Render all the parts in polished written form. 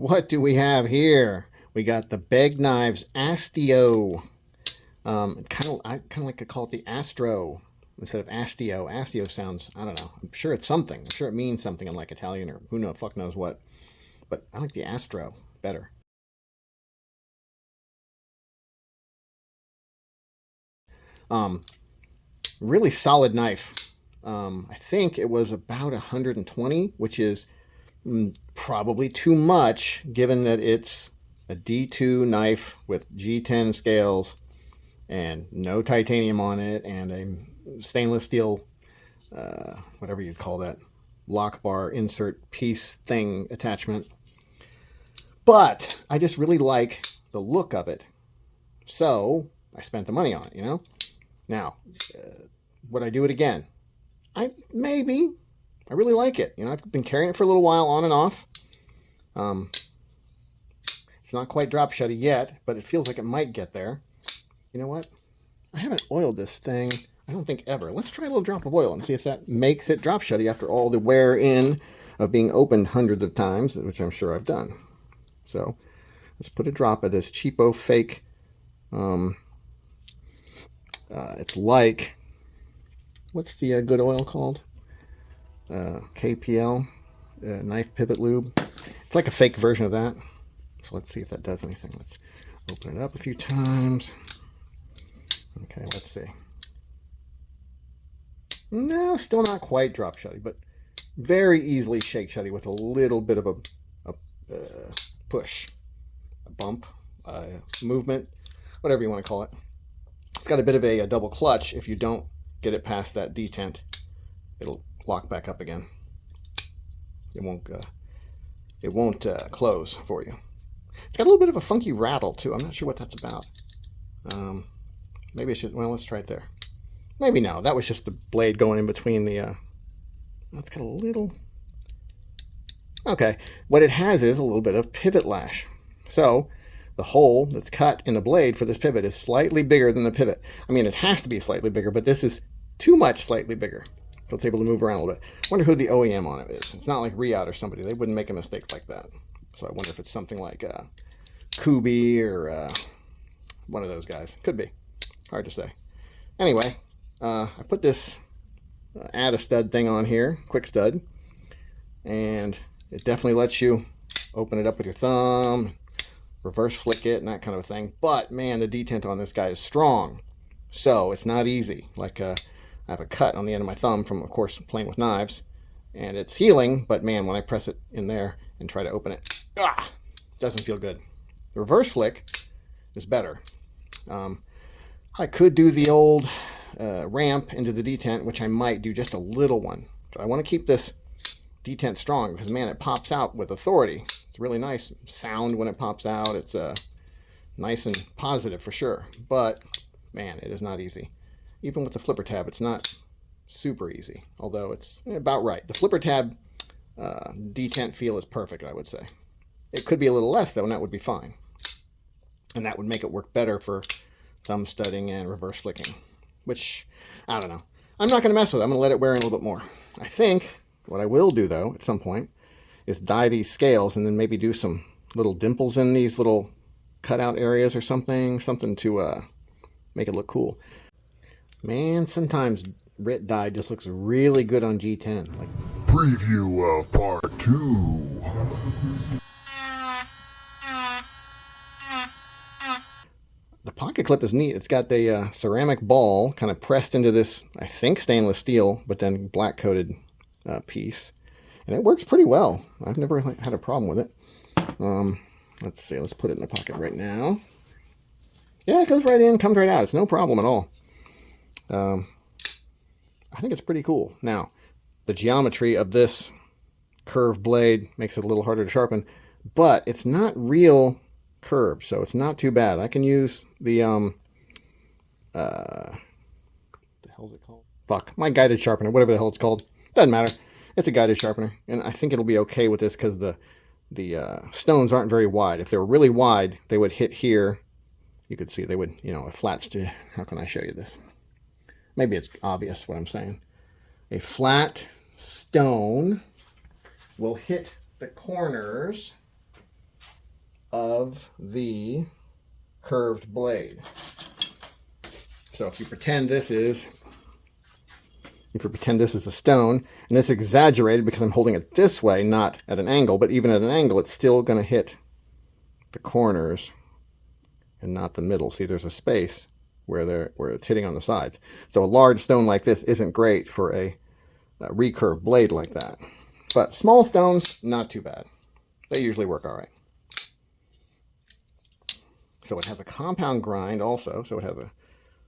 what do we have here? We got the Begg Knives Astio. I kind of like to call it the Astro instead of Astio. Astio sounds, I don't know. I'm sure it's something. I'm sure it means something in like Italian or who knows, fuck knows what. But I like the Astro better. Really solid knife. I think it was about 120, which is probably too much given that it's a D2 knife with G10 scales and no titanium on it and a stainless steel, whatever you'd call that, lock bar insert piece thing attachment. But I just really like the look of it. So I spent the money on it, you know? Now, would I do it again? Maybe. I really like it. You know, I've been carrying it for a little while on and off. It's not quite drop shutty yet, but it feels like it might get there. You know what? I haven't oiled this thing, I don't think ever. Let's try a little drop of oil and see if that makes it drop shutty after all the wear in of being opened hundreds of times, which I'm sure I've done. So let's put a drop of this cheapo fake. It's like, what's the good oil called? KPL, knife pivot lube. It's like a fake version of that. So let's see if that does anything. Let's open it up a few times. Okay, let's see. No, still not quite drop shutty, but very easily shake shutty with a little bit of a push, a bump, movement, whatever you want to call it. It's got a bit of a double clutch. If you don't get it past that detent, it'll lock back up again. It won't close for you. It's got a little bit of a funky rattle too. I'm not sure what that's about. Maybe it's just, well, let's try it there. Maybe no, that was just the blade going in between the, that's got a little, okay. What it has is a little bit of pivot lash. So the hole that's cut in the blade for this pivot is slightly bigger than the pivot. I mean, it has to be slightly bigger, but this is too much slightly bigger. So it's able to move around a little bit. I wonder who the OEM on it is. It's not like Riot or somebody. They wouldn't make a mistake like that. So I wonder if it's something like Kubi or one of those guys. Could be. Hard to say. Anyway, I put this add a stud thing on here, quick stud, and it definitely lets you open it up with your thumb, reverse flick it, and that kind of a thing. But man, the detent on this guy is strong, so it's not easy. Like I have a cut on the end of my thumb from, of course, playing with knives, and it's healing, but man, when I press it in there and try to open it, doesn't feel good. The reverse flick is better. I could do the old ramp into the detent, which I might do just a little one. So I want to keep this detent strong because, man, it pops out with authority. It's really nice sound when it pops out. It's nice and positive for sure. But, man, it is not easy. Even with the flipper tab, it's not super easy, although it's about right. The flipper tab detent feel is perfect, I would say. It could be a little less, though, and that would be fine. And that would make it work better for thumb studding and reverse flicking, which, I don't know. I'm not going to mess with it. I'm going to let it wear in a little bit more. I think what I will do, though, at some point, is dye these scales and then maybe do some little dimples in these little cutout areas or something to make it look cool. Man, sometimes Rit dye just looks really good on G10. Like, preview of part 2. the pocket clip is neat. It's got the ceramic ball kind of pressed into this, I think, stainless steel, but then black coated piece. And it works pretty well. I've never had a problem with it. Let's see, let's put it in the pocket right now. Yeah, it goes right in, comes right out. It's no problem at all. I think it's pretty cool. Now, the geometry of this curved blade makes it a little harder to sharpen, but it's not real curved, so it's not too bad. I can use the what the hell's it called? Fuck, my guided sharpener, whatever the hell it's called. Doesn't matter. It's a guided sharpener, and I think it'll be okay with this because the stones aren't very wide. If they were really wide, they would hit here. You could see they would, you know, a flat how can I show you this? Maybe it's obvious what I'm saying. A flat stone will hit the corners of the curved blade. So if you pretend this is a stone, and this is exaggerated because I'm holding it this way, not at an angle, but even at an angle, it's still going to hit the corners and not the middle. See, there's a space where it's hitting on the sides. So a large stone like this isn't great for a recurved blade like that. But small stones, not too bad. They usually work all right. So it has a compound grind also. So it has a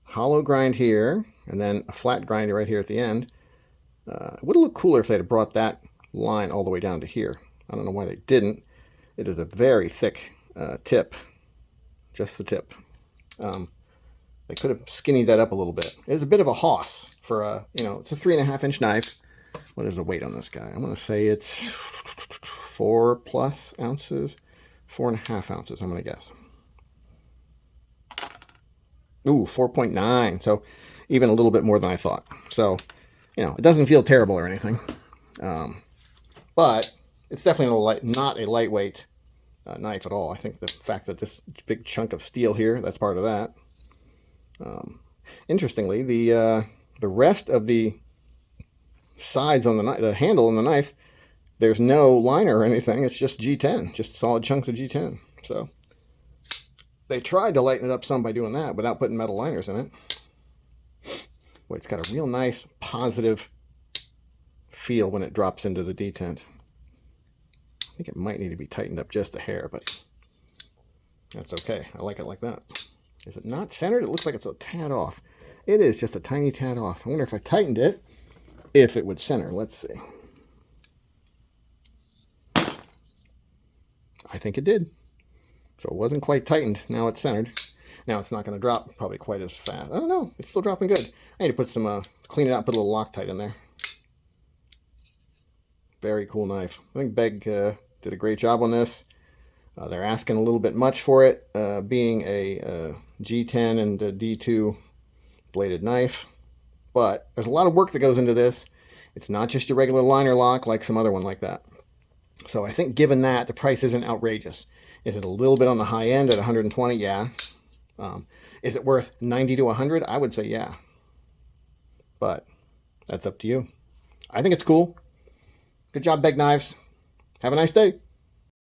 hollow grind here, and then a flat grind right here at the end. It would have looked cooler if they'd have brought that line all the way down to here. I don't know why they didn't. It is a very thick tip, just the tip. They could have skinnied that up a little bit. It's a bit of a hoss for a, it's a 3.5-inch knife. What is the weight on this guy? I'm going to say it's 4+ ounces, 4.5 ounces, I'm going to guess. Ooh, 4.9. So even a little bit more than I thought. So, it doesn't feel terrible or anything. But it's definitely not a lightweight knife at all. I think the fact that this big chunk of steel here, that's part of that. Interestingly, the rest of the sides on the handle on the knife, there's no liner or anything. It's just G10, just solid chunks of G10. So they tried to lighten it up some by doing that without putting metal liners in it. Boy, it's got a real nice positive feel when it drops into the detent. I think it might need to be tightened up just a hair, but that's okay. I like it like that. Is it not centered? It looks like it's a tad off. It is just a tiny tad off. I wonder if I tightened it, if it would center. Let's see. I think it did. So it wasn't quite tightened. Now it's centered. Now it's not going to drop probably quite as fast. Oh no, it's still dropping good. I need to put some, clean it out, put a little Loctite in there. Very cool knife. I think Begg did a great job on this. They're asking a little bit much for it, being a G10 and a D2 bladed knife. But there's a lot of work that goes into this. It's not just your regular liner lock like some other one like that. So I think given that, the price isn't outrageous. Is it a little bit on the high end at 120? Yeah. Is it worth 90 to 100? I would say yeah. But that's up to you. I think it's cool. Good job, Begg Knives. Have a nice day.